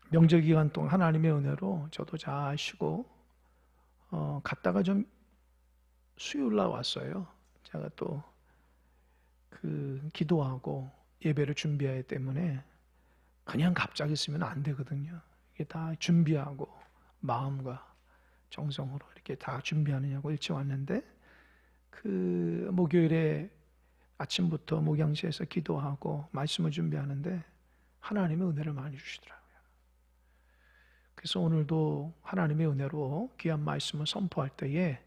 명절 기간 동안 하나님의 은혜로 저도 잘 쉬고 갔다가 좀 수요일 날 왔어요. 제가 또 기도하고 예배를 준비하기 때문에 그냥 갑자기 쓰면 안 되거든요. 이게 다 준비하고 마음과 정성으로 이렇게 다 준비하느냐고 일찍 왔는데 목요일에 아침부터 목양실에서 기도하고 말씀을 준비하는데 하나님의 은혜를 많이 주시더라고요. 그래서 오늘도 하나님의 은혜로 귀한 말씀을 선포할 때에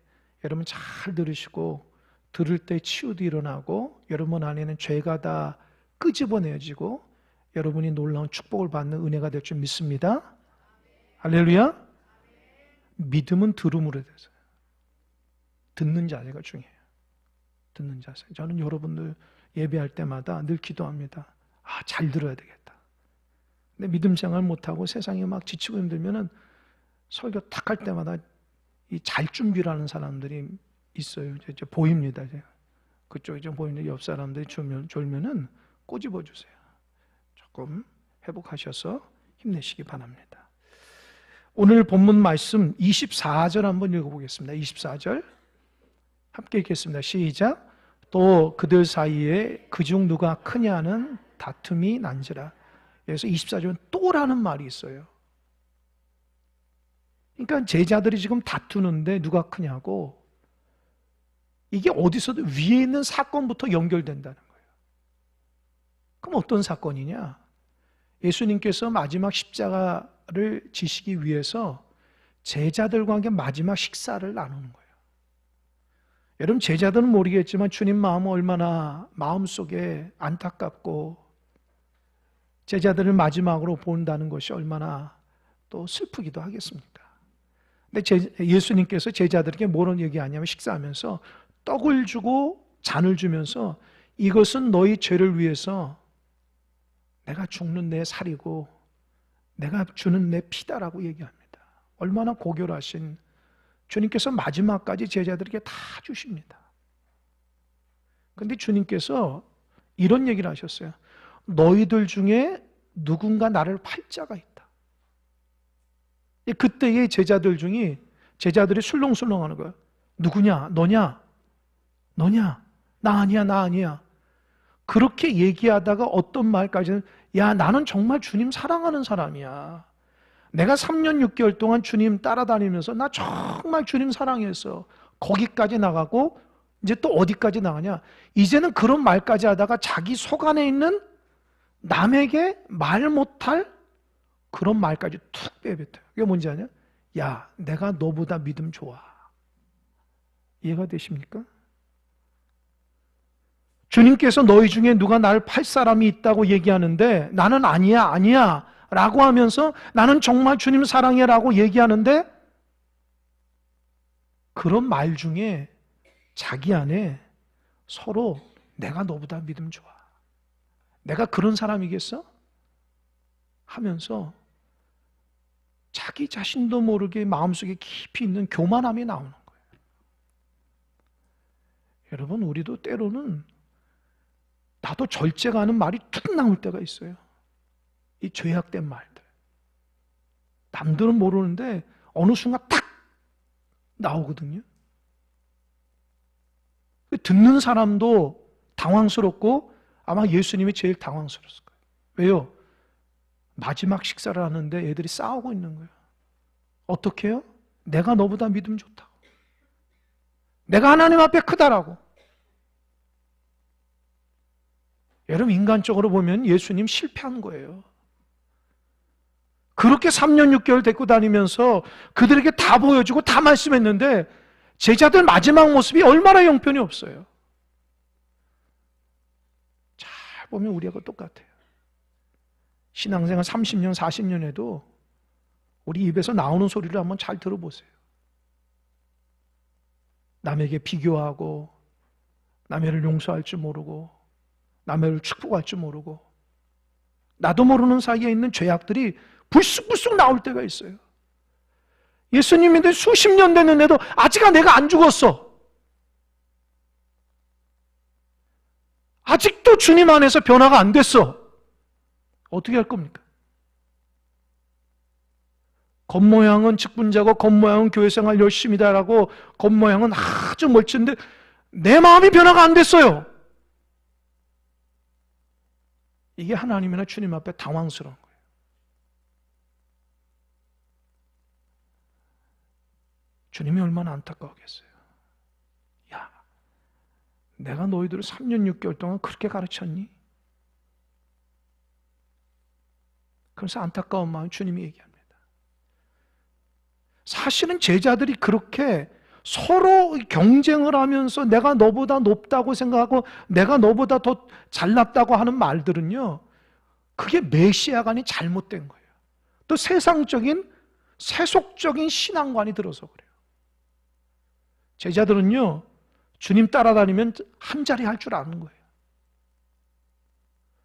여러분 잘 들으시고 들을 때 치유도 일어나고 여러분 안에는 죄가 다 끄집어내어지고 여러분이 놀라운 축복을 받는 은혜가 될 줄 믿습니다. 할렐루야. 믿음은 들음으로 돼서 듣는 자세가 중요해요. 듣는 자세. 저는 여러분들 예배할 때마다 늘 기도합니다. 잘 들어야 되겠다. 근데 믿음 생활 못하고 세상에 막 지치고 힘들면은 설교 탁 할 때마다 이 잘 준비를 하는 사람들이 있어요. 이제 보입니다. 그쪽에 좀 보이는데 옆 사람들이 졸면은 꼬집어 주세요. 조금 회복하셔서 힘내시기 바랍니다. 오늘 본문 말씀 24절 한번 읽어보겠습니다. 24절 함께 읽겠습니다. 시작. 또 그들 사이에 그중 누가 크냐는 다툼이 난지라. 그래서 24절은 또라는 말이 있어요. 그러니까 제자들이 지금 다투는데 누가 크냐고, 이게 어디서도 위에 있는 사건부터 연결된다는 거예요. 그럼 어떤 사건이냐? 예수님께서 마지막 십자가를 지시기 위해서 제자들과 함께 마지막 식사를 나누는 거예요. 여러분 제자들은 모르겠지만 주님 마음은 얼마나 마음속에 안타깝고 제자들을 마지막으로 본다는 것이 얼마나 또 슬프기도 하겠습니까? 근데 예수님께서 제자들에게 뭐라고 얘기하냐면 식사하면서 떡을 주고 잔을 주면서 이것은 너희 죄를 위해서 내가 죽는 내 살이고 내가 주는 내 피다라고 얘기합니다. 얼마나 고결하신 주님께서 마지막까지 제자들에게 다 주십니다. 그런데 주님께서 이런 얘기를 하셨어요. 너희들 중에 누군가 나를 팔 자가 있다. 그때의 제자들이 술렁술렁하는 거예요. 누구냐? 너냐? 나 아니야. 그렇게 얘기하다가 어떤 말까지는 야, 나는 정말 주님 사랑하는 사람이야. 내가 3년 6개월 동안 주님 따라다니면서 나 정말 주님 사랑해서 거기까지 나가고 이제 또 어디까지 나가냐? 이제는 그런 말까지 하다가 자기 속 안에 있는 남에게 말 못할 그런 말까지 툭 빼뱉어요. 이게 뭔지 아냐? 야, 내가 너보다 믿음 좋아. 이해가 되십니까? 주님께서 너희 중에 누가 나를 팔 사람이 있다고 얘기하는데 나는 아니야 라고 하면서 나는 정말 주님 사랑해 라고 얘기하는데 그런 말 중에 자기 안에 서로 내가 너보다 믿음 좋아. 내가 그런 사람이겠어? 하면서 자기 자신도 모르게 마음속에 깊이 있는 교만함이 나오는 거예요. 여러분 우리도 때로는 나도 절제가 하는 말이 툭 나올 때가 있어요. 이 죄악된 말들. 남들은 모르는데 어느 순간 딱 나오거든요. 듣는 사람도 당황스럽고 아마 예수님이 제일 당황스러웠을 거예요. 왜요? 마지막 식사를 하는데 애들이 싸우고 있는 거예요. 어떻게 해요? 내가 너보다 믿음 좋다고. 내가 하나님 앞에 크다라고. 여러분 인간적으로 보면 예수님 실패한 거예요. 그렇게 3년 6개월 데리고 다니면서 그들에게 다 보여주고 다 말씀했는데 제자들 마지막 모습이 얼마나 형편이 없어요. 잘 보면 우리하고 똑같아요. 신앙생활 30년 40년 해도 우리 입에서 나오는 소리를 한번 잘 들어보세요. 남에게 비교하고 남을 용서할 줄 모르고 남을 축복할 줄 모르고 나도 모르는 사이에 있는 죄악들이 불쑥불쑥 나올 때가 있어요. 예수님인데 수십 년 됐는데도 아직 내가 안 죽었어. 아직도 주님 안에서 변화가 안 됐어. 어떻게 할 겁니까? 겉모양은 직분자고 겉모양은 교회생활 열심히다라고 겉모양은 아주 멋진데 내 마음이 변화가 안 됐어요. 이게 하나님이나 주님 앞에 당황스러운 거예요. 주님이 얼마나 안타까우겠어요. 야, 내가 너희들을 3년 6개월 동안 그렇게 가르쳤니? 그래서 안타까운 마음 주님이 얘기합니다. 사실은 제자들이 그렇게 서로 경쟁을 하면서 내가 너보다 높다고 생각하고 내가 너보다 더 잘났다고 하는 말들은요, 그게 메시아가 아닌 잘못된 거예요. 또 세상적인 세속적인 신앙관이 들어서 그래요. 제자들은요, 주님 따라다니면 한 자리 할 줄 아는 거예요.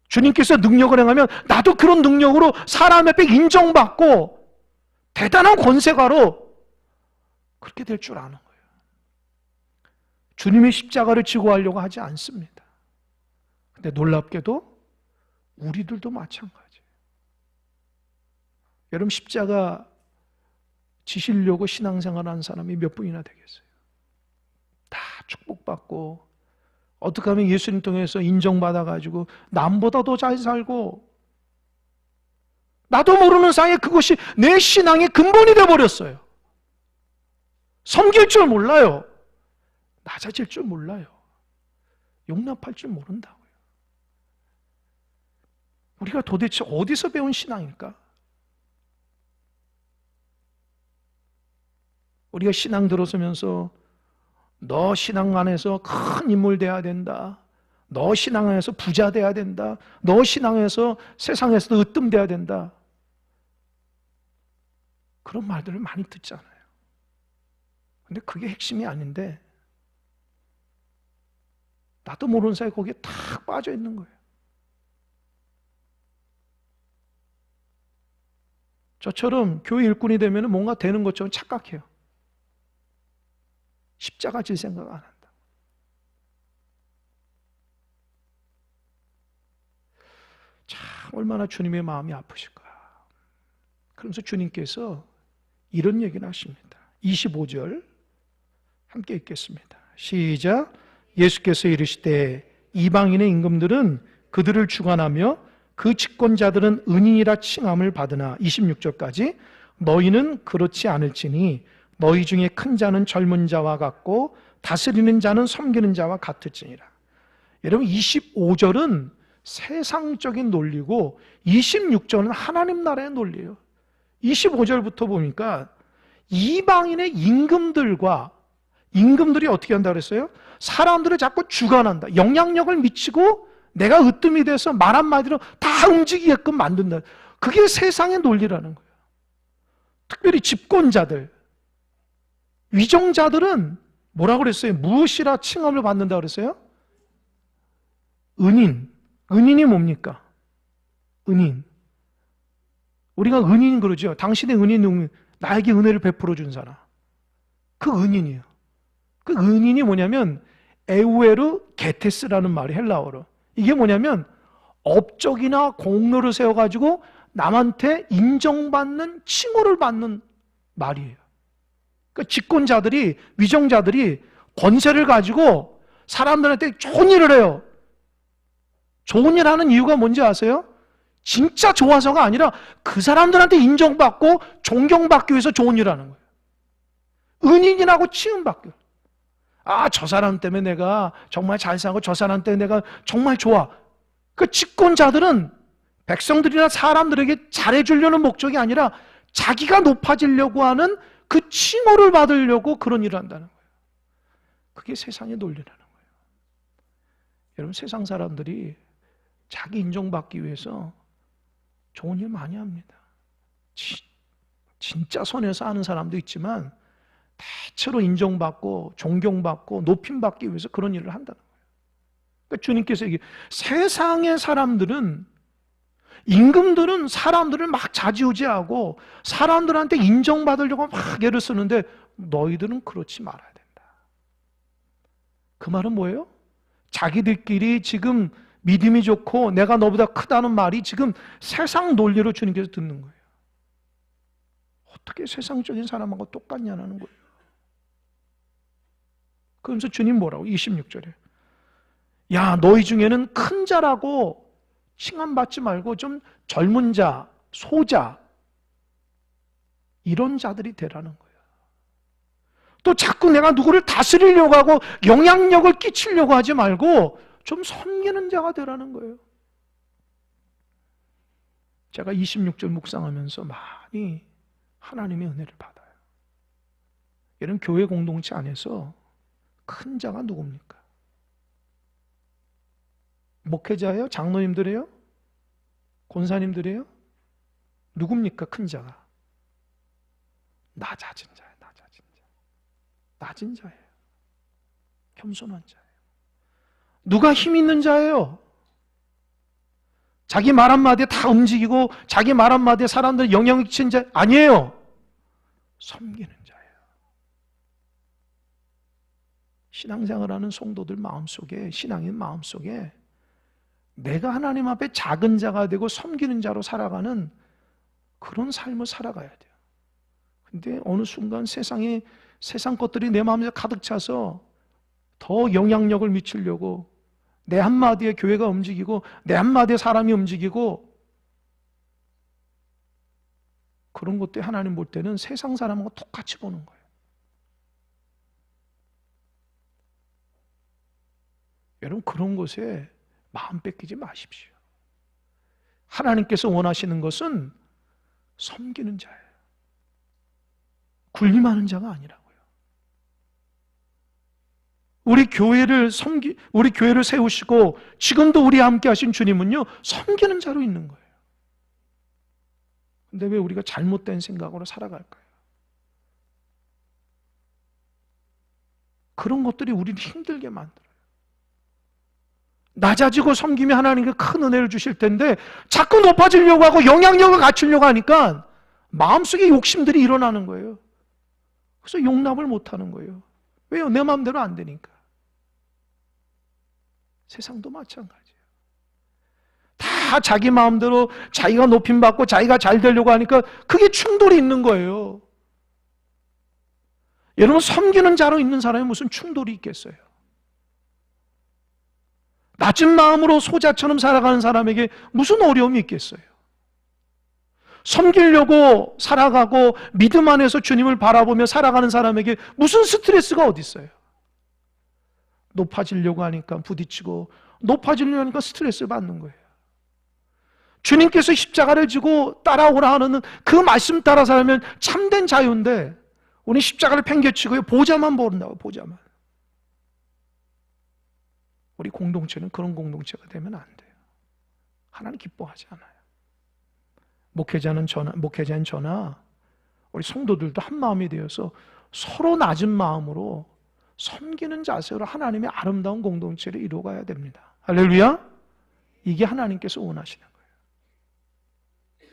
주님께서 능력을 행하면 나도 그런 능력으로 사람 앞에 인정받고 대단한 권세가로 그렇게 될 줄 아는 거예요. 주님의 십자가를 지고 하려고 하지 않습니다. 근데 놀랍게도 우리들도 마찬가지예요. 여러분, 십자가 지시려고 신앙생활하는 사람이 몇 분이나 되겠어요? 다 축복받고 어떻게 하면 예수님 통해서 인정받아가지고 남보다 더 잘 살고 나도 모르는 사이에 그것이 내 신앙의 근본이 되어버렸어요. 섬길 줄 몰라요. 낮아질 줄 몰라요. 용납할 줄 모른다고요. 우리가 도대체 어디서 배운 신앙일까? 우리가 신앙 들어서면서 너 신앙 안에서 큰 인물 돼야 된다. 너 신앙 안에서 부자 돼야 된다. 너 신앙 안에서 세상에서도 으뜸 돼야 된다. 그런 말들을 많이 듣잖아요. 근데 그게 핵심이 아닌데 나도 모르는 사이에 거기에 탁 빠져 있는 거예요. 저처럼 교회 일꾼이 되면 뭔가 되는 것처럼 착각해요. 십자가 질 생각 안 한다. 참 얼마나 주님의 마음이 아프실까. 그러면서 주님께서 이런 얘기를 하십니다. 25절 함께 읽겠습니다. 시작. 예수께서 이르시되 이방인의 임금들은 그들을 주관하며 그 집권자들은 은인이라 칭함을 받으나 26절까지 너희는 그렇지 않을지니 너희 중에 큰 자는 젊은 자와 같고 다스리는 자는 섬기는 자와 같을지니라. 여러분, 25절은 세상적인 논리고 26절은 하나님 나라의 논리예요. 25절부터 보니까 이방인의 임금들이 어떻게 한다 그랬어요? 사람들을 자꾸 주관한다. 영향력을 미치고 내가 으뜸이 돼서 말 한마디로 다 움직이게끔 만든다. 그게 세상의 논리라는 거예요. 특별히 집권자들, 위정자들은 뭐라고 그랬어요? 무엇이라 칭함을 받는다 그랬어요? 은인. 은인이 뭡니까? 은인. 우리가 은인 그러죠. 당신의 은인, 나에게 은혜를 베풀어 준 사람. 그 은인이에요. 그 은인이 뭐냐면 에우에르 게테스라는 말이 헬라어로. 이게 뭐냐면 업적이나 공로를 세워가지고 남한테 인정받는 칭호를 받는 말이에요. 그러니까 집권자들이, 위정자들이 권세를 가지고 사람들한테 좋은 일을 해요. 좋은 일 하는 이유가 뭔지 아세요? 진짜 좋아서가 아니라 그 사람들한테 인정받고 존경받기 위해서 좋은 일을 하는 거예요. 은인이라고 칭함받기. 아, 저 사람 때문에 내가 정말 잘 살고 저 사람 때문에 내가 정말 좋아. 그 집권자들은 백성들이나 사람들에게 잘해주려는 목적이 아니라 자기가 높아지려고 하는 그 칭호를 받으려고 그런 일을 한다는 거예요. 그게 세상의 논리라는 거예요. 여러분, 세상 사람들이 자기 인정받기 위해서 좋은 일 많이 합니다. 진짜 선해서 하는 사람도 있지만 대체로 인정받고 존경받고 높임받기 위해서 그런 일을 한다는 거예요. 그러니까 주님께서 얘기해요. 세상의 사람들은, 임금들은 사람들을 막 좌지우지하고 사람들한테 인정받으려고 막 애를 쓰는데 너희들은 그렇지 말아야 된다. 그 말은 뭐예요? 자기들끼리 지금 믿음이 좋고 내가 너보다 크다는 말이 지금 세상 논리로 주님께서 듣는 거예요. 어떻게 세상적인 사람하고 똑같냐는 거예요. 그러면서 주님 뭐라고? 26절에 야, 너희 중에는 큰 자라고 칭함받지 말고 좀 젊은 자, 소자 이런 자들이 되라는 거예요. 또 자꾸 내가 누구를 다스리려고 하고 영향력을 끼치려고 하지 말고 좀 섬기는 자가 되라는 거예요. 제가 26절 묵상하면서 많이 하나님의 은혜를 받아요. 이런 교회 공동체 안에서 큰 자가 누굽니까? 목회자예요? 장로님들이에요? 권사님들이에요? 누굽니까? 큰 자가 낮아진 자예요. 낮은 자예요. 겸손한 자예요. 누가 힘 있는 자예요? 자기 말 한마디에 다 움직이고 자기 말 한마디에 사람들 영향을 끼치는 자 아니에요. 섬기는 자예요. 신앙생활하는 성도들 마음속에, 신앙인 마음속에 내가 하나님 앞에 작은 자가 되고 섬기는 자로 살아가는 그런 삶을 살아가야 돼요. 근데 어느 순간 세상 것들이 내 마음에 가득 차서 더 영향력을 미치려고 내 한마디에 교회가 움직이고 내 한마디에 사람이 움직이고 그런 것들이 하나님 볼 때는 세상 사람하고 똑같이 보는 거예요. 여러분 그런 것에 마음 뺏기지 마십시오. 하나님께서 원하시는 것은 섬기는 자예요. 군림하는 자가 아니라고요. 우리 교회를 세우시고 지금도 우리와 함께 하신 주님은요, 섬기는 자로 있는 거예요. 근데 왜 우리가 잘못된 생각으로 살아갈까요? 그런 것들이 우리를 힘들게 만들어요. 낮아지고 섬기면 하나님께 큰 은혜를 주실 텐데 자꾸 높아지려고 하고 영향력을 갖추려고 하니까 마음속에 욕심들이 일어나는 거예요. 그래서 용납을 못하는 거예요. 왜요? 내 마음대로 안 되니까. 세상도 마찬가지예요. 다 자기 마음대로 자기가 높임받고 자기가 잘 되려고 하니까 그게 충돌이 있는 거예요. 여러분 섬기는 자로 있는 사람이 무슨 충돌이 있겠어요? 낮은 마음으로 소자처럼 살아가는 사람에게 무슨 어려움이 있겠어요? 섬기려고 살아가고 믿음 안에서 주님을 바라보며 살아가는 사람에게 무슨 스트레스가 어디 있어요? 높아지려고 하니까 부딪히고 높아지려고 하니까 스트레스를 받는 거예요. 주님께서 십자가를 지고 따라오라 하는 그 말씀 따라 살면 참된 자유인데 우리 십자가를 팽개치고 보자만 보는다고. 보자만. 우리 공동체는 그런 공동체가 되면 안 돼요. 하나님 기뻐하지 않아요. 목회자는 저나 우리 성도들도 한 마음이 되어서 서로 낮은 마음으로 섬기는 자세로 하나님의 아름다운 공동체를 이루어가야 됩니다. 할렐루야. 이게 하나님께서 원하시는 거예요.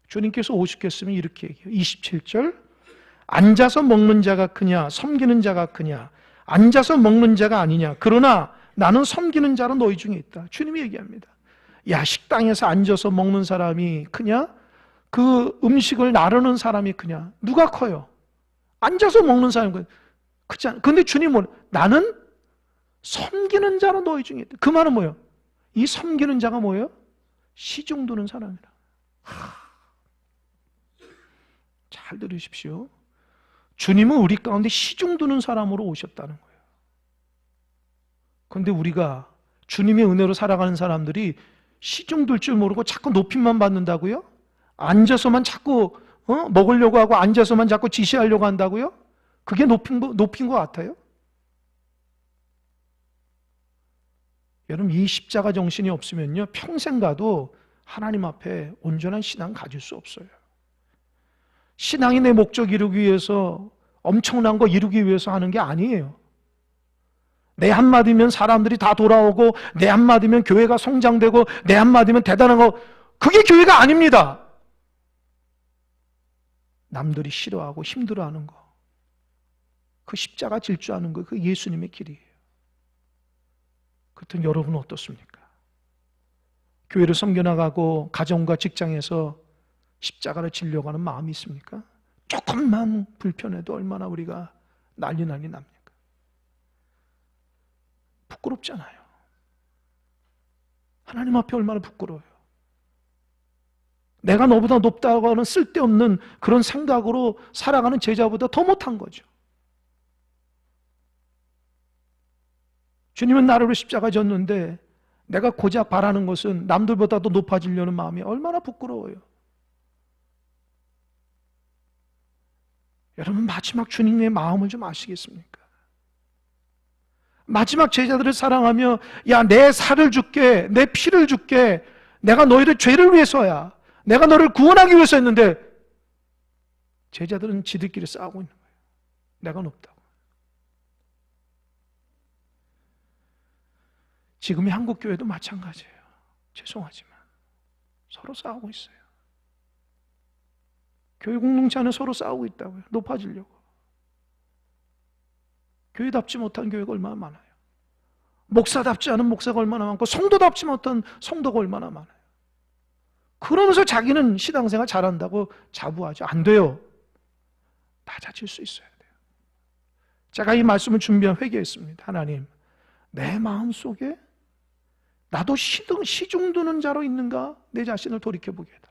주님께서 오시겠으면 이렇게 얘기해요. 27절 앉아서 먹는 자가 크냐 섬기는 자가 크냐 앉아서 먹는 자가 아니냐 그러나 나는 섬기는 자로 너희 중에 있다. 주님이 얘기합니다. 야, 식당에서 앉아서 먹는 사람이 크냐? 그 음식을 나르는 사람이 크냐? 누가 커요? 앉아서 먹는 사람이 크지 않아. 근데 주님은 나는 섬기는 자로 너희 중에 있다. 그 말은 뭐예요? 이 섬기는 자가 뭐예요? 시중 두는 사람이라. 잘 들으십시오. 주님은 우리 가운데 시중 두는 사람으로 오셨다는 거예요. 그런데 우리가 주님의 은혜로 살아가는 사람들이 시중 둘 줄 모르고 자꾸 높임만 받는다고요? 앉아서만 자꾸 먹으려고 하고 앉아서만 자꾸 지시하려고 한다고요? 그게 높인 것 같아요? 여러분 이 십자가 정신이 없으면요 평생 가도 하나님 앞에 온전한 신앙 가질 수 없어요. 신앙이 내 목적 이루기 위해서 엄청난 거 이루기 위해서 하는 게 아니에요. 내 한마디면 사람들이 다 돌아오고 내 한마디면 교회가 성장되고 내 한마디면 대단한 거 그게 교회가 아닙니다. 남들이 싫어하고 힘들어하는 거 그 십자가 질주하는 거 그 예수님의 길이에요. 그렇다면 여러분은 어떻습니까? 교회를 섬겨나가고 가정과 직장에서 십자가를 지려고 하는 마음이 있습니까? 조금만 불편해도 얼마나 우리가 난리 납니까? 부끄럽잖아요. 하나님 앞에 얼마나 부끄러워요. 내가 너보다 높다고 하는 쓸데없는 그런 생각으로 살아가는 제자보다 더 못한 거죠. 주님은 나를 위해 십자가 졌는데 내가 고작 바라는 것은 남들보다도 높아지려는 마음이 얼마나 부끄러워요. 여러분, 마지막 주님의 마음을 좀 아시겠습니까? 마지막 제자들을 사랑하며 야, 내 살을 줄게, 내 피를 줄게, 내가 너희들 죄를 위해서야, 내가 너를 구원하기 위해서 했는데 제자들은 지들끼리 싸우고 있는 거예요. 내가 높다고. 지금의 한국교회도 마찬가지예요. 죄송하지만 서로 싸우고 있어요. 교회 공동체 안에 서로 싸우고 있다고요. 높아지려고. 교회답지 못한 교회가 얼마나 많아요. 목사답지 않은 목사가 얼마나 많고 성도답지 못한 성도가 얼마나 많아요. 그러면서 자기는 신앙생활 잘한다고 자부하죠. 안 돼요. 낮아질 수 있어야 돼요. 제가 이 말씀을 준비한 회개했습니다. 하나님, 내 마음속에 나도 시중 두는 자로 있는가? 내 자신을 돌이켜보게 해달라.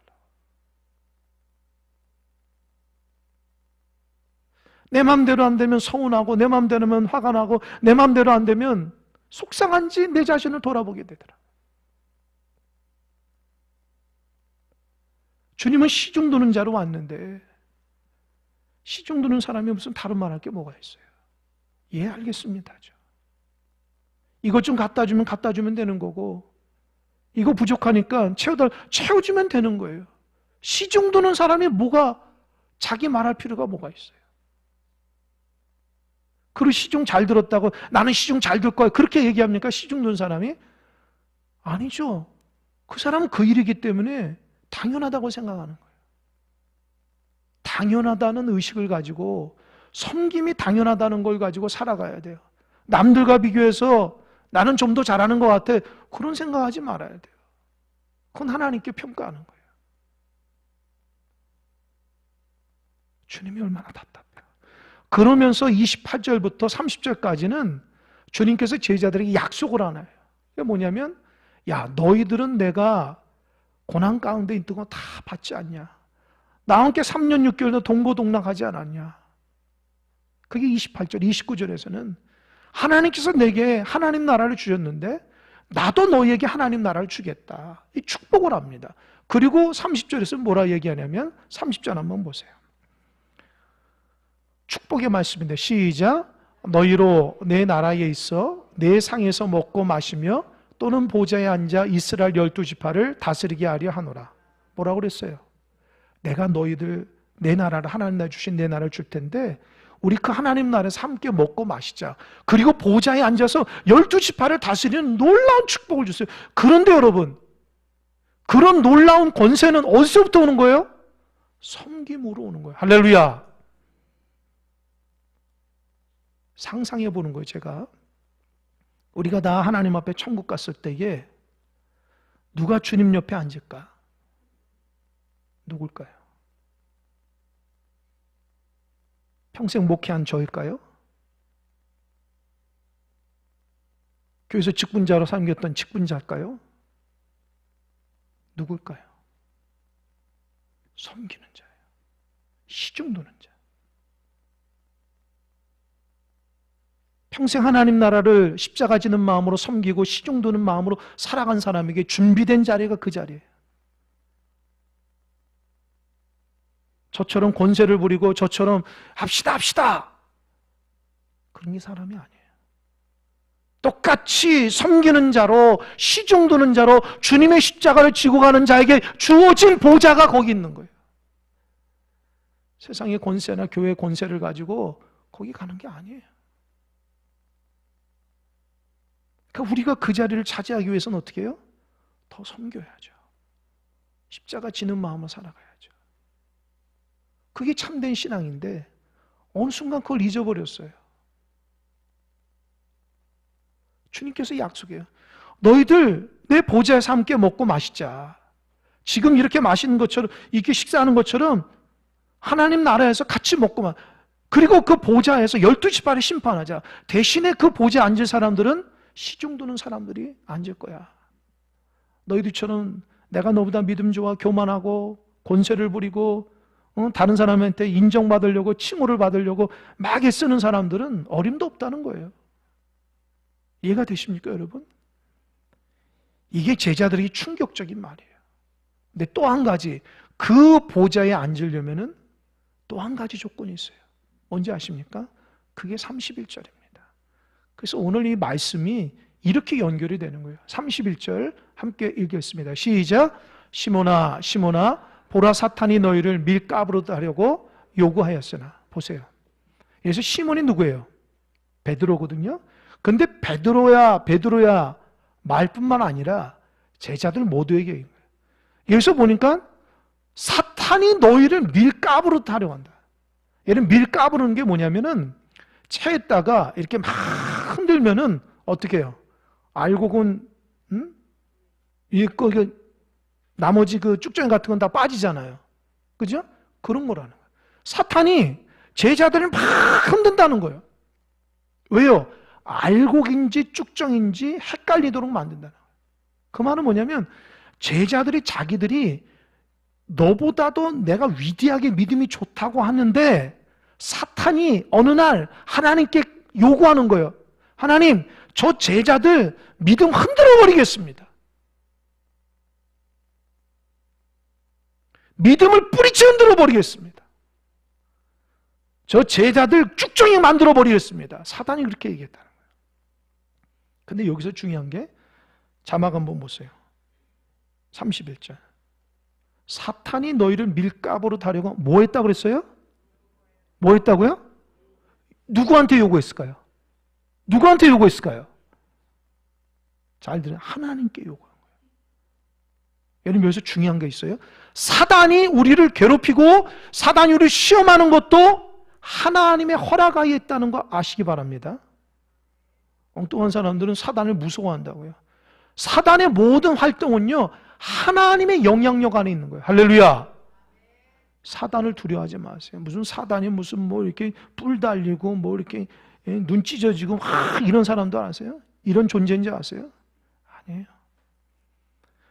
내 마음대로 안 되면 서운하고, 내 마음대로면 화가 나고, 내 마음대로 안 되면 속상한지 내 자신을 돌아보게 되더라. 주님은 시중 두는 자로 왔는데 시중 두는 사람이 무슨 다른 말할 게 뭐가 있어요? 예, 알겠습니다. 이것 좀 갖다 주면 되는 거고, 이거 부족하니까 채워주면 되는 거예요. 시중 두는 사람이 뭐가 자기 말할 필요가 뭐가 있어요? 그리고 시중 잘 들었다고 나는 시중 잘 들 거야 그렇게 얘기합니까? 시중 두는 사람이? 아니죠. 그 사람은 그 일이기 때문에 당연하다고 생각하는 거예요. 당연하다는 의식을 가지고, 섬김이 당연하다는 걸 가지고 살아가야 돼요. 남들과 비교해서 나는 좀 더 잘하는 것 같아, 그런 생각하지 말아야 돼요. 그건 하나님께 평가하는 거예요. 주님이 얼마나 답답해요. 그러면서 28절부터 30절까지는 주님께서 제자들에게 약속을 하나요. 그게 뭐냐면, 야, 너희들은 내가 고난 가운데 있던 거 다 받지 않냐? 나와 함께 3년 6개월도 동고동락하지 않았냐? 그게 28절, 29절에서는 하나님께서 내게 하나님 나라를 주셨는데 나도 너희에게 하나님 나라를 주겠다. 이 축복을 합니다. 그리고 30절에서 뭐라 얘기하냐면, 30절 한번 보세요. 축복의 말씀인데, 시작. 너희로 내 나라에 있어 내 상에서 먹고 마시며 또는 보좌에 앉아 이스라엘 12지파를 다스리게 하려 하노라. 뭐라고 그랬어요? 내가 너희들 내 나라를, 하나님 나라 주신 내 나라를 줄 텐데 우리 그 하나님 나라에서 함께 먹고 마시자. 그리고 보좌에 앉아서 12지파를 다스리는 놀라운 축복을 주세요. 그런데 여러분, 그런 놀라운 권세는 어디서부터 오는 거예요? 섬김으로 오는 거예요. 할렐루야. 상상해 보는 거예요. 제가 우리가 다 하나님 앞에 천국 갔을 때에 누가 주님 옆에 앉을까? 누굴까요? 평생 목회한 저일까요? 교회에서 직분자로 섬겼던 직분자일까요? 누굴까요? 섬기는 자예요. 시중 두는 자. 평생 하나님 나라를 십자가 지는 마음으로 섬기고 시중 두는 마음으로 살아간 사람에게 준비된 자리가 그 자리예요. 저처럼 권세를 부리고 저처럼 합시다 그런 게 사람이 아니에요. 똑같이 섬기는 자로, 시중 두는 자로 주님의 십자가를 지고 가는 자에게 주어진 보좌가 거기 있는 거예요. 세상의 권세나 교회의 권세를 가지고 거기 가는 게 아니에요. 그러니까 우리가 그 자리를 차지하기 위해서는 어떻게 해요? 더 섬겨야죠. 십자가 지는 마음으로 살아가야죠. 그게 참된 신앙인데 어느 순간 그걸 잊어버렸어요. 주님께서 약속해요. 너희들 내 보좌에서 함께 먹고 마시자. 지금 이렇게 마시는 것처럼, 이렇게 식사하는 것처럼 하나님 나라에서 같이 먹고만, 그리고 그 보좌에서 12지파를 심판하자. 대신에 그 보좌에 앉을 사람들은 시중 드는 사람들이 앉을 거야. 너희들처럼 내가 너보다 믿음 좋아 교만하고 권세를 부리고 다른 사람한테 인정받으려고 칭호를 받으려고 막 애쓰는 사람들은 어림도 없다는 거예요. 이해가 되십니까, 여러분? 이게 제자들에게 충격적인 말이에요. 근데 또 한 가지, 그 보좌에 앉으려면은 또 한 가지 조건이 있어요. 뭔지 아십니까? 그게 31절입니다. 그래서 오늘 이 말씀이 이렇게 연결이 되는 거예요. 31절 함께 읽겠습니다. 시작. 시몬아 시몬아 보라 사탄이 너희를 밀가부로 하려고 요구하였으나. 보세요. 그래서 시몬이 누구예요? 베드로거든요. 근데 베드로야 말뿐만 아니라 제자들 모두에게 거예요. 여기서 보니까 사탄이 너희를 밀가부로 하려고 한다. 얘는 밀가부르는 게 뭐냐면은 채에다가 이렇게 막 흔들면은 어떻게 해요? 알곡은 나머지 그 쭉정이 같은 건 다 빠지잖아요. 그죠? 그런 거라는 거예요. 사탄이 제자들을 막 흔든다는 거예요. 왜요? 알곡인지 쭉정인지 헷갈리도록 만든다는 거예요. 그 말은 뭐냐면 제자들이 자기들이 너보다도 내가 위대하게 믿음이 좋다고 하는데 사탄이 어느 날 하나님께 요구하는 거예요. 하나님, 저 제자들 믿음 흔들어 버리겠습니다. 믿음을 뿌리째 흔들어 버리겠습니다. 저 제자들 쭉정이 만들어 버리겠습니다. 사탄이 그렇게 얘기했다는 거예요. 근데 여기서 중요한 게 자막 한번 보세요. 31절. 사탄이 너희를 밀가부로 하려고 뭐 했다고 그랬어요? 뭐 했다고요? 누구한테 요구했을까요? 누구한테 요구했을까요? 잘 들으세요. 하나님께 요구한 거예요. 여러분, 여기서 중요한 게 있어요. 사단이 우리를 괴롭히고 사단이 우리를 시험하는 것도 하나님의 허락하에 있다는 거 아시기 바랍니다. 엉뚱한 사람들은 사단을 무서워한다고요. 사단의 모든 활동은요, 하나님의 영향력 안에 있는 거예요. 할렐루야. 사단을 두려워하지 마세요. 무슨 사단이 무슨 뭐 이렇게 뿔 달리고 뭐 이렇게 눈 찢어지고 이런 사람도 아세요? 이런 존재인지 아세요? 아니에요.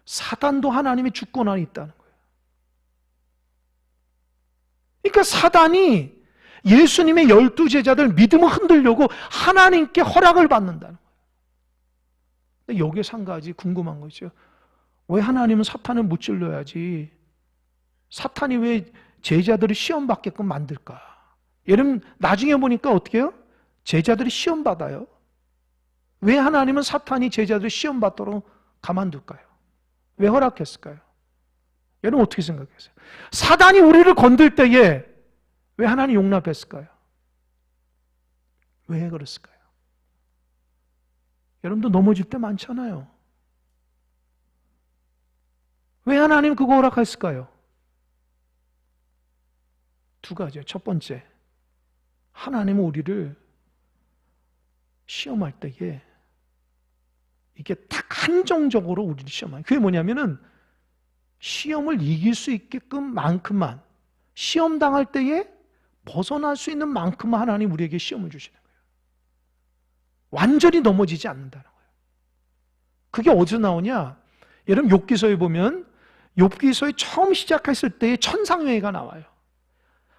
사단도 하나님의 주권 안에 있다는 거예요. 그러니까 사단이 예수님의 12제자들 믿음을 흔들려고 하나님께 허락을 받는다는 거예요. 근데 여기에서 한 가지 궁금한 거죠. 왜 하나님은 사탄을 무찔러야지 사탄이 왜 제자들이 시험 받게끔 만들까? 여러분, 나중에 보니까 어떻게 해요? 제자들이 시험 받아요. 왜 하나님은 사탄이 제자들이 시험 받도록 가만둘까요? 왜 허락했을까요? 여러분, 어떻게 생각하세요? 사단이 우리를 건들 때에 왜 하나님 용납했을까요? 왜 그랬을까요? 여러분도 넘어질 때 많잖아요. 왜 하나님 그거 허락했을까요? 두 가지요. 첫 번째, 하나님은 우리를 시험할 때에 이게 딱 한정적으로 우리를 시험해요. 그게 뭐냐면은 시험을 이길 수 있게끔 만큼만, 시험 당할 때에 벗어날 수 있는 만큼만 하나님 우리에게 시험을 주시는 거예요. 완전히 넘어지지 않는다는 거예요. 그게 어디서 나오냐? 여러분, 욥기서에 보면 욥기서에 처음 시작했을 때의 천상회의가 나와요.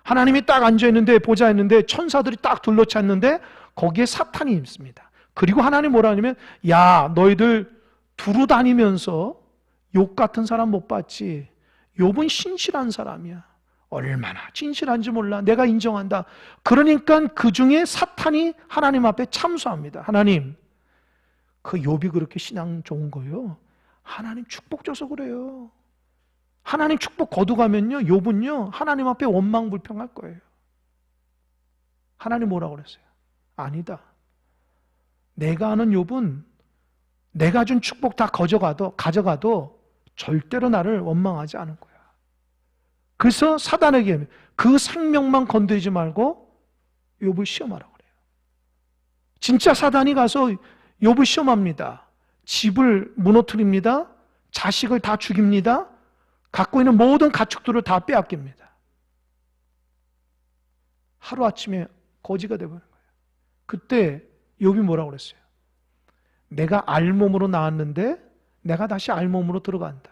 하나님이 딱 앉아있는데, 보좌있는데 천사들이 딱 둘러찼는데 거기에 사탄이 있습니다. 그리고 하나님 뭐라 하냐면, 야, 너희들 두루 다니면서 욥 같은 사람 못 봤지? 욥은 신실한 사람이야. 얼마나 진실한지 몰라. 내가 인정한다. 그러니까 그 중에 사탄이 하나님 앞에 참소합니다. 하나님, 그 욥이 그렇게 신앙 좋은 거요. 하나님 축복 줘서 그래요. 하나님 축복 거두가면요, 욥은요 하나님 앞에 원망불평할 거예요. 하나님 뭐라고 그랬어요? 아니다. 내가 아는 욥은 내가 준 축복 다 가져가도 절대로 나를 원망하지 않을 거야. 그래서 사단에게 그 생명만 건드리지 말고 욥을 시험하라고 그래요. 진짜 사단이 가서 욥을 시험합니다. 집을 무너뜨립니다. 자식을 다 죽입니다. 갖고 있는 모든 가축들을 다 빼앗깁니다. 하루아침에 거지가 되어버린 거예요. 그때 욥이 뭐라고 그랬어요? 내가 알몸으로 나왔는데 내가 다시 알몸으로 들어간다.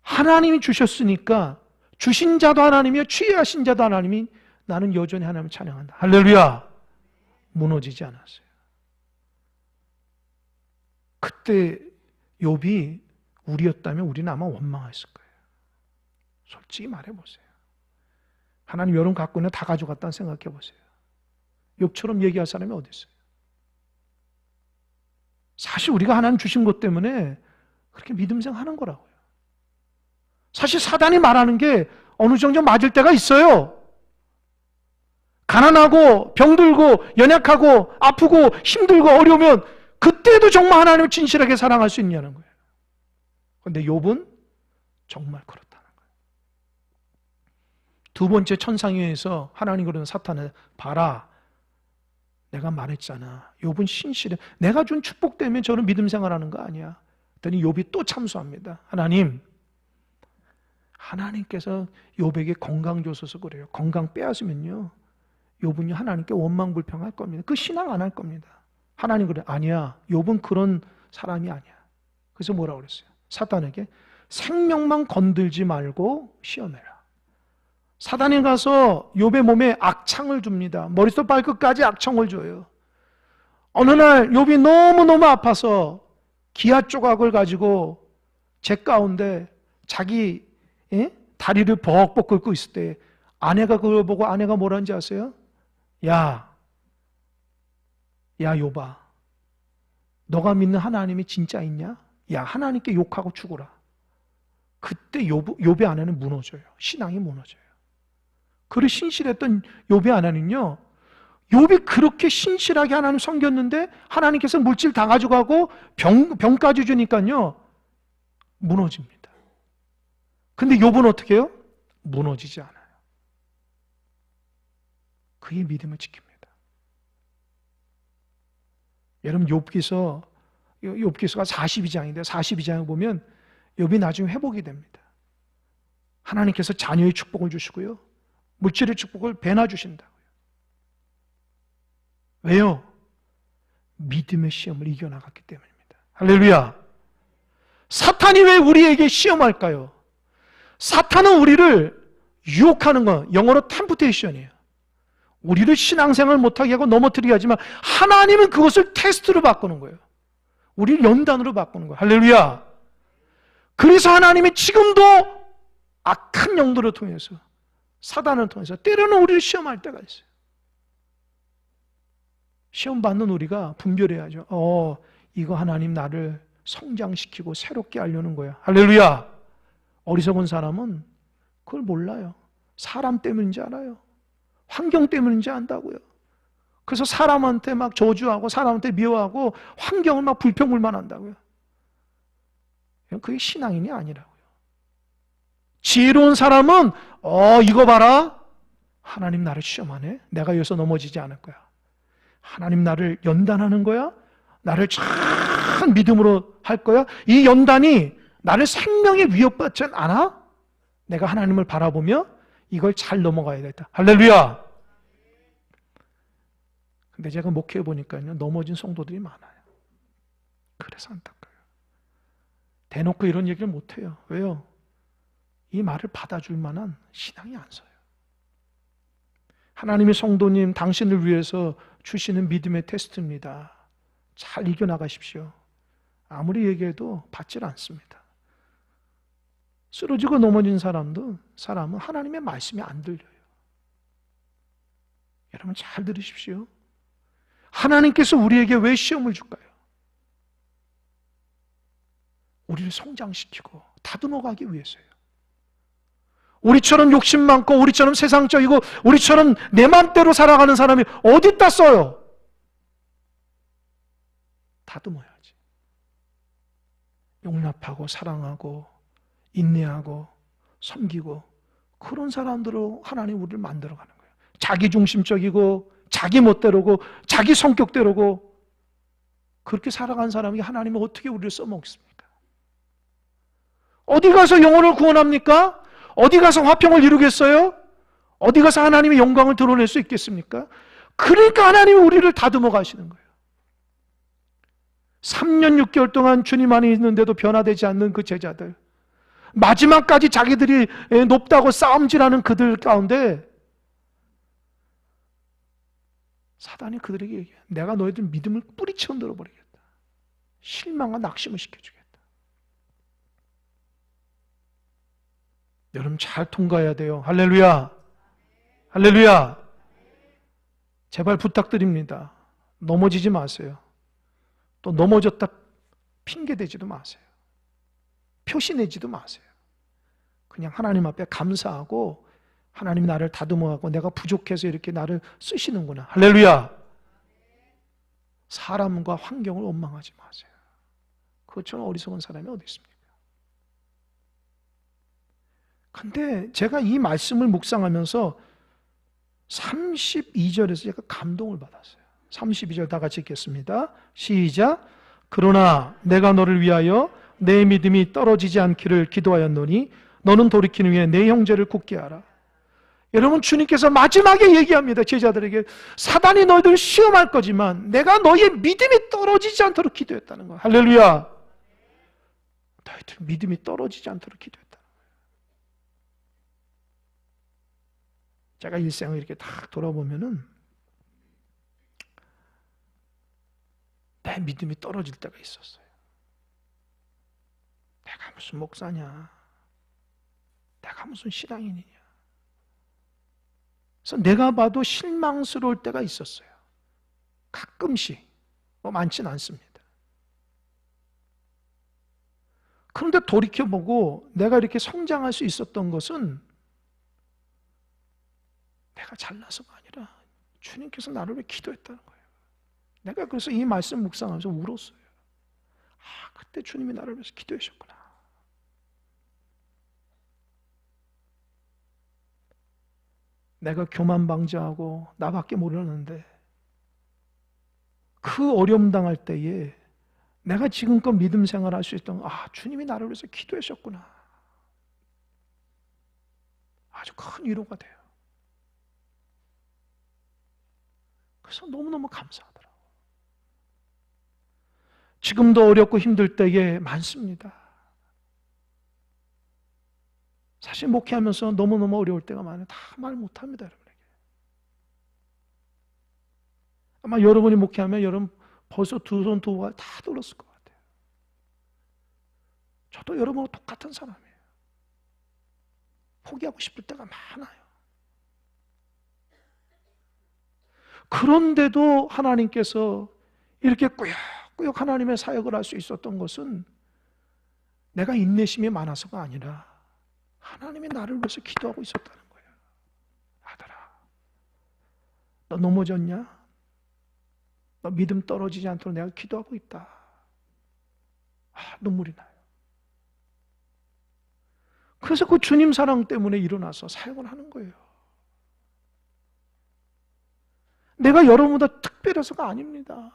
하나님이 주셨으니까 주신 자도 하나님이요 취하신 자도 하나님이 나는 여전히 하나님을 찬양한다. 할렐루야. 무너지지 않았어요. 그때 욥이 우리였다면 우리는 아마 원망했을 거예요. 솔직히 말해보세요. 하나님 여러분 갖고 있는 다 가져갔다는 생각해보세요. 욥처럼 얘기할 사람이 어디 있어요? 사실 우리가 하나님 주신 것 때문에 그렇게 믿음생 하는 거라고요. 사실 사단이 말하는 게 어느 정도 맞을 때가 있어요. 가난하고 병들고 연약하고 아프고 힘들고 어려우면 그때도 정말 하나님을 진실하게 사랑할 수 있냐는 거예요. 그런데 욥은 정말 그렇다는 거예요. 두 번째 천상에서 하나님 그러는 사탄을 봐라. 내가 말했잖아. 욥은 신실해. 내가 준 축복 때문에 저는 믿음 생활하는 거 아니야. 그랬더니 욥이 또 참수합니다. 하나님께서 욥에게 건강 줘서 그래요. 건강 빼앗으면요. 욥은요 하나님께 원망불평할 겁니다. 그 신앙 안 할 겁니다. 하나님 그래. 아니야. 욥은 그런 사람이 아니야. 그래서 뭐라고 그랬어요? 사탄에게 생명만 건들지 말고 시험해라. 사단이 가서 욥의 몸에 악창을 줍니다. 머리부터 발끝까지 악창을 줘요. 어느 날 욥이 너무너무 아파서 기아 조각을 가지고 제 가운데 자기 다리를 벅벅 긁고 있을 때 아내가 그걸 보고 아내가 뭐라는지 아세요? 야 욥아, 너가 믿는 하나님이 진짜 있냐? 야, 하나님께 욕하고 죽어라. 그때 욥의 아내는 무너져요. 신앙이 무너져요. 그리 신실했던 욥의 아내는요, 욥이 그렇게 신실하게 하나님 섬겼는데 하나님께서 물질 다 가져가고 병까지 주니까요 무너집니다. 근데 욥은 어떻게 해요? 무너지지 않아요. 그의 믿음을 지킵니다. 여러분 욥기서가 42장인데 42장을 보면 욥이 나중에 회복이 됩니다. 하나님께서 자녀의 축복을 주시고요, 물질의 축복을 배나 주신다고요. 왜요? 믿음의 시험을 이겨나갔기 때문입니다. 할렐루야. 사탄이 왜 우리에게 시험할까요? 사탄은 우리를 유혹하는 건 영어로 템프테이션이에요. 우리를 신앙생활 못하게 하고 넘어뜨리게 하지만 하나님은 그것을 테스트로 바꾸는 거예요. 우리를 연단으로 바꾸는 거예요. 할렐루야. 그래서 하나님이 지금도 악한 영들을 통해서, 사단을 통해서 때로는 우리를 시험할 때가 있어요. 시험 받는 우리가 분별해야죠. 이거 하나님 나를 성장시키고 새롭게 하려는 거야. 할렐루야. 어리석은 사람은 그걸 몰라요. 사람 때문인지 알아요. 환경 때문인지 안다고요. 그래서 사람한테 막 저주하고 사람한테 미워하고 환경을 막 불평불만 한다고요. 그게 신앙인이 아니라고요. 지혜로운 사람은 이거 봐라. 하나님 나를 시험하네. 내가 여기서 넘어지지 않을 거야. 하나님 나를 연단하는 거야. 나를 참 믿음으로 할 거야. 이 연단이 나를 생명에 위협받지 않아? 내가 하나님을 바라보며 이걸 잘 넘어가야 되겠다. 할렐루야. 근데 제가 목회해 보니까요, 넘어진 성도들이 많아요. 그래서 안타까워요. 대놓고 이런 얘기를 못해요. 왜요? 이 말을 받아줄 만한 신앙이 안 서요. 하나님의 성도님, 당신을 위해서 주시는 믿음의 테스트입니다. 잘 이겨나가십시오. 아무리 얘기해도 받질 않습니다. 쓰러지고 넘어진 사람은 하나님의 말씀이 안 들려요. 여러분 잘 들으십시오. 하나님께서 우리에게 왜 시험을 줄까요? 우리를 성장시키고 다듬어가기 위해서요. 우리처럼 욕심 많고 우리처럼 세상적이고 우리처럼 내 맘대로 살아가는 사람이 어딨다 써요? 다듬어야지. 용납하고 사랑하고 인내하고 섬기고 그런 사람들로 하나님 우리를 만들어가는 거예요. 자기중심적이고 자기 멋대로고 자기 성격대로고 그렇게 살아간 사람이 하나님이 어떻게 우리를 써먹습니까? 어디 가서 영혼을 구원합니까? 어디 가서 화평을 이루겠어요? 어디 가서 하나님의 영광을 드러낼 수 있겠습니까? 그러니까 하나님이 우리를 다듬어 가시는 거예요. 3년 6개월 동안 주님 안에 있는데도 변화되지 않는 그 제자들, 마지막까지 자기들이 높다고 싸움질하는 그들 가운데 사단이 그들에게 얘기해요. 내가 너희들 믿음을 뿌리쳐 흔들어 버리겠다. 실망과 낙심을 시켜주겠다. 여러분 잘 통과해야 돼요. 할렐루야. 할렐루야. 제발 부탁드립니다. 넘어지지 마세요. 또 넘어졌다 핑계대지도 마세요. 표시내지도 마세요. 그냥 하나님 앞에 감사하고 하나님이 나를 다듬어가고 내가 부족해서 이렇게 나를 쓰시는구나. 할렐루야. 사람과 환경을 원망하지 마세요. 그것처럼 어리석은 사람이 어디 있습니까? 근데 제가 이 말씀을 묵상하면서 32절에서 제가 감동을 받았어요. 32절 다 같이 읽겠습니다. 시작. 그러나 내가 너를 위하여 내 믿음이 떨어지지 않기를 기도하였노니 너는 돌이키는 위해 내 형제를 굳게 하라. 여러분 주님께서 마지막에 얘기합니다. 제자들에게 사단이 너희들 시험할 거지만 내가 너희의 믿음이 떨어지지 않도록 기도했다는 거예요. 할렐루야. 너희들 믿음이 떨어지지 않도록 기도했다는 거예요. 제가 일생을 이렇게 딱 돌아보면은 내 믿음이 떨어질 때가 있었어요. 내가 무슨 목사냐? 내가 무슨 신앙인이냐? 그래서 내가 봐도 실망스러울 때가 있었어요. 가끔씩. 많지는 않습니다. 그런데 돌이켜보고 내가 이렇게 성장할 수 있었던 것은 내가 잘나서가 아니라 주님께서 나를 위해 기도했다는 거예요. 내가 그래서 이 말씀 묵상하면서 울었어요. 아, 그때 주님이 나를 위해서 기도하셨구나. 내가 교만 방지하고 나밖에 모르는데 그 어려움 당할 때에 내가 지금껏 믿음 생활할 수 있던 주님이 나를 위해서 기도하셨구나. 아주 큰 위로가 돼요. 그래서 너무너무 감사하더라고요. 지금도 어렵고 힘들 때에 많습니다. 사실 목회하면서 너무너무 어려울 때가 많아요. 다 말 못합니다, 여러분에게. 아마 여러분이 목회하면 여러분 벌써 두 손 두 발 다 들었을 것 같아요. 저도 여러분과 똑같은 사람이에요. 포기하고 싶을 때가 많아요. 그런데도 하나님께서 이렇게 꾸역꾸역 하나님의 사역을 할 수 있었던 것은 내가 인내심이 많아서가 아니라 하나님이 나를 위해서 기도하고 있었다는 거예요. 아들아, 너 넘어졌냐? 너 믿음 떨어지지 않도록 내가 기도하고 있다. 눈물이 나요. 그래서 그 주님 사랑 때문에 일어나서 사역을 하는 거예요. 내가 여러분보다 특별해서가 아닙니다.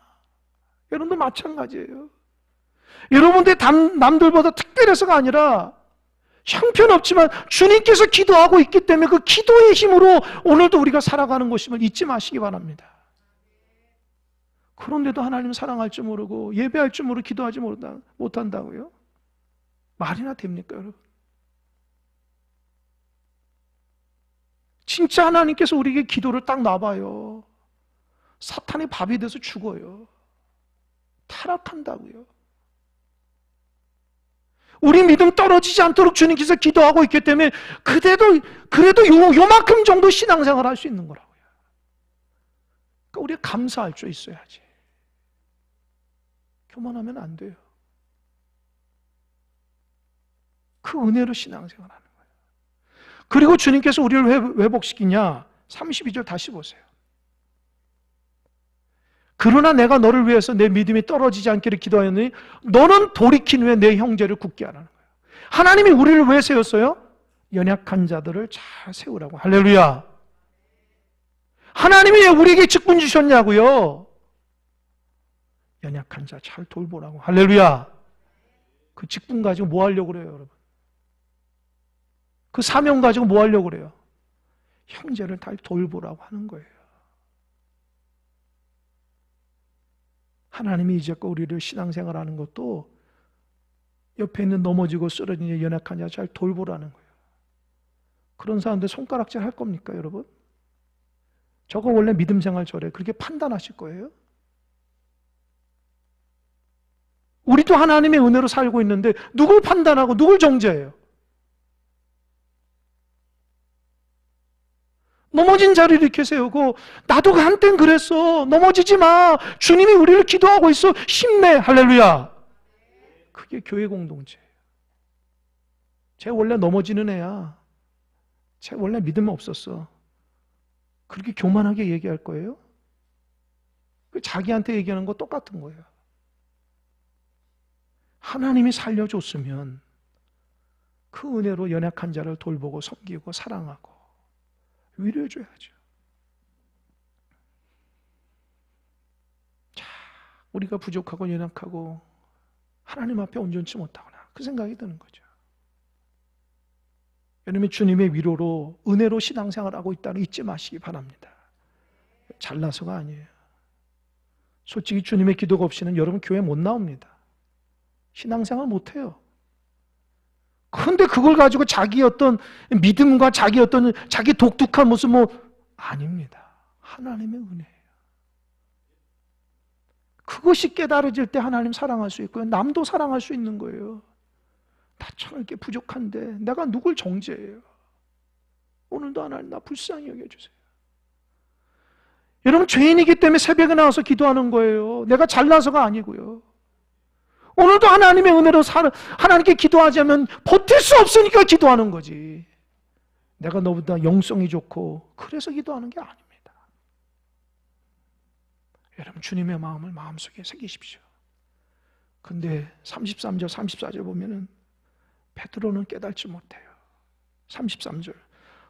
여러분도 마찬가지예요. 여러분들 남들보다 특별해서가 아니라 형편없지만 주님께서 기도하고 있기 때문에 그 기도의 힘으로 오늘도 우리가 살아가는 것임을 잊지 마시기 바랍니다. 그런데도 하나님 사랑할 줄 모르고 예배할 줄 모르고 기도하지 못한다고요? 말이나 됩니까, 여러분? 진짜 하나님께서 우리에게 기도를 딱 놔봐요. 사탄의 밥이 돼서 죽어요. 타락한다고요. 우리 믿음 떨어지지 않도록 주님께서 기도하고 있기 때문에 그래도 요만큼 정도 신앙생활 할 수 있는 거라고요. 그러니까 우리가 감사할 줄 있어야지. 교만하면 안 돼요. 그 은혜로 신앙생활 하는 거예요. 그리고 주님께서 우리를 회복시키냐? 32절 다시 보세요. 그러나 내가 너를 위해서 내 믿음이 떨어지지 않기를 기도하였느니 너는 돌이킨 후에 내 형제를 굳게 하라는 거예요. 하나님이 우리를 왜 세웠어요? 연약한 자들을 잘 세우라고. 할렐루야. 하나님이 왜 우리에게 직분 주셨냐고요? 연약한 자 잘 돌보라고. 할렐루야. 그 직분 가지고 뭐 하려고 그래요, 여러분? 그 사명 가지고 뭐 하려고 그래요? 형제를 다 돌보라고 하는 거예요. 하나님이 이제껏 우리를 신앙생활하는 것도 옆에 있는 넘어지고 쓰러진 연약한 자 잘 돌보라는 거예요. 그런 사람들 손가락질 할 겁니까, 여러분? 저거 원래 믿음 생활 저래. 그렇게 판단하실 거예요? 우리도 하나님의 은혜로 살고 있는데 누굴 판단하고 누굴 정죄해요? 넘어진 자를 이렇게 세우고 나도 한땐 그랬어. 넘어지지 마. 주님이 우리를 기도하고 있어. 힘내. 할렐루야. 그게 교회 공동체예요. 쟤 원래 넘어지는 애야. 쟤 원래 믿음 없었어. 그렇게 교만하게 얘기할 거예요? 자기한테 얘기하는 거 똑같은 거예요. 하나님이 살려줬으면 그 은혜로 연약한 자를 돌보고 섬기고 사랑하고 위로해줘야죠. 자, 우리가 부족하고 연약하고 하나님 앞에 온전치 못하구나 그 생각이 드는 거죠. 여러분 주님의 위로로 은혜로 신앙생활하고 있다는 잊지 마시기 바랍니다. 잘나서가 아니에요. 솔직히 주님의 기도가 없이는 여러분 교회 못 나옵니다. 신앙생활 못해요. 그런데 그걸 가지고 자기 어떤 믿음과 자기 어떤 자기 독특한 모습 아닙니다. 하나님의 은혜예요. 그것이 깨달아질 때 하나님 사랑할 수 있고요. 남도 사랑할 수 있는 거예요. 나처럼 이렇게 부족한데 내가 누굴 정죄해요? 오늘도 하나님 나 불쌍히 여겨주세요. 여러분 죄인이기 때문에 새벽에 나와서 기도하는 거예요. 내가 잘나서가 아니고요. 오늘도 하나님의 은혜로 하나님께 기도하지 않으면 버틸 수 없으니까 기도하는 거지. 내가 너보다 영성이 좋고 그래서 기도하는 게 아닙니다. 여러분 주님의 마음을 마음속에 새기십시오. 근데 33절 34절 보면은 베드로는 깨닫지 못해요. 33절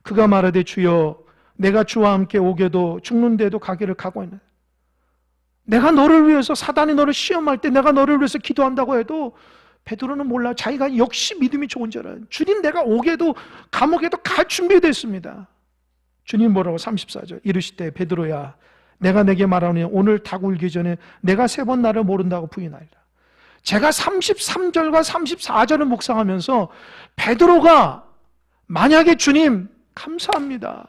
그가 말하되 주여 내가 주와 함께 오게도 죽는데도 가기를 각오했네. 내가 너를 위해서 사단이 너를 시험할 때 내가 너를 위해서 기도한다고 해도 베드로는 몰라. 자기가 역시 믿음이 좋은 자라. 주님 내가 오게도 감옥에도 갈 준비됐습니다. 주님 뭐라고 34절 이르시되 베드로야 내가 내게 말하노니 오늘 닭 울기 전에 내가 3번 나를 모른다고 부인하리라. 제가 33절과 34절을 묵상하면서 베드로가 만약에 주님 감사합니다.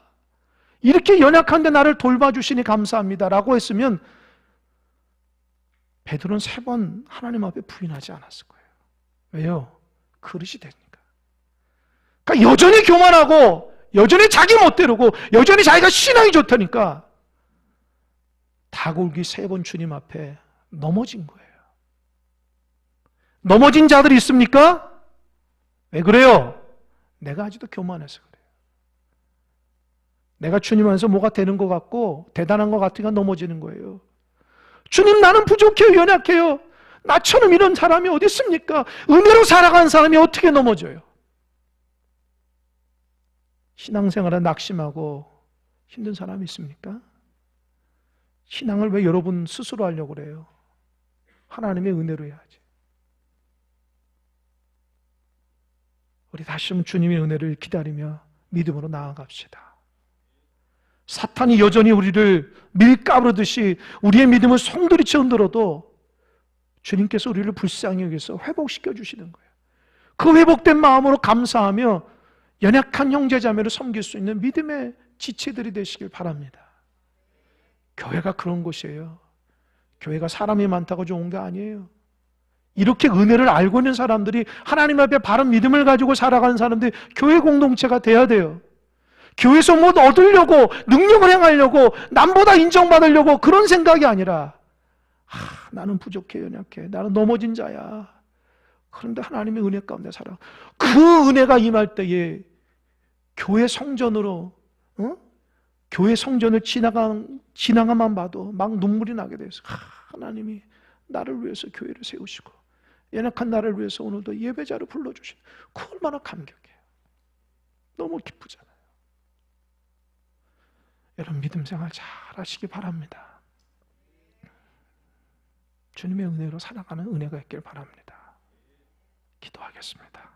이렇게 연약한데 나를 돌봐주시니 감사합니다 라고 했으면 베드로는 3번 하나님 앞에 부인하지 않았을 거예요. 왜요? 그릇이 되니까. 그러니까 여전히 교만하고 여전히 자기 멋대로고 여전히 자기가 신앙이 좋다니까 닭 울기 3번 주님 앞에 넘어진 거예요. 넘어진 자들이 있습니까? 왜 그래요? 내가 아직도 교만해서 그래요. 내가 주님 안에서 뭐가 되는 것 같고 대단한 것 같으니까 넘어지는 거예요. 주님 나는 부족해요. 연약해요. 나처럼 이런 사람이 어디 있습니까? 은혜로 살아가는 사람이 어떻게 넘어져요? 신앙생활에 낙심하고 힘든 사람이 있습니까? 신앙을 왜 여러분 스스로 하려고 그래요? 하나님의 은혜로 해야지. 우리 다시 한번 주님의 은혜를 기다리며 믿음으로 나아갑시다. 사탄이 여전히 우리를 밀가부르듯이 우리의 믿음을 송두리째 흔들어도 주님께서 우리를 불쌍히 여기서 회복시켜 주시는 거예요. 그 회복된 마음으로 감사하며 연약한 형제자매를 섬길 수 있는 믿음의 지체들이 되시길 바랍니다. 교회가 그런 곳이에요. 교회가 사람이 많다고 좋은 게 아니에요. 이렇게 은혜를 알고 있는 사람들이 하나님 앞에 바른 믿음을 가지고 살아가는 사람들이 교회 공동체가 돼야 돼요. 교회에서 뭐 얻으려고 능력을 행하려고 남보다 인정받으려고 그런 생각이 아니라 나는 부족해 연약해 나는 넘어진 자야. 그런데 하나님의 은혜 가운데 살아. 그 은혜가 임할 때에 교회 성전으로 교회 성전을 지나가만 봐도 막 눈물이 나게 돼서 하나님이 나를 위해서 교회를 세우시고 연약한 나를 위해서 오늘도 예배자를 불러주시는 그 얼마나 감격해요. 너무 기쁘잖아요. 여러분 믿음 생활 잘 하시기 바랍니다. 주님의 은혜로 살아가는 은혜가 있길 바랍니다. 기도하겠습니다.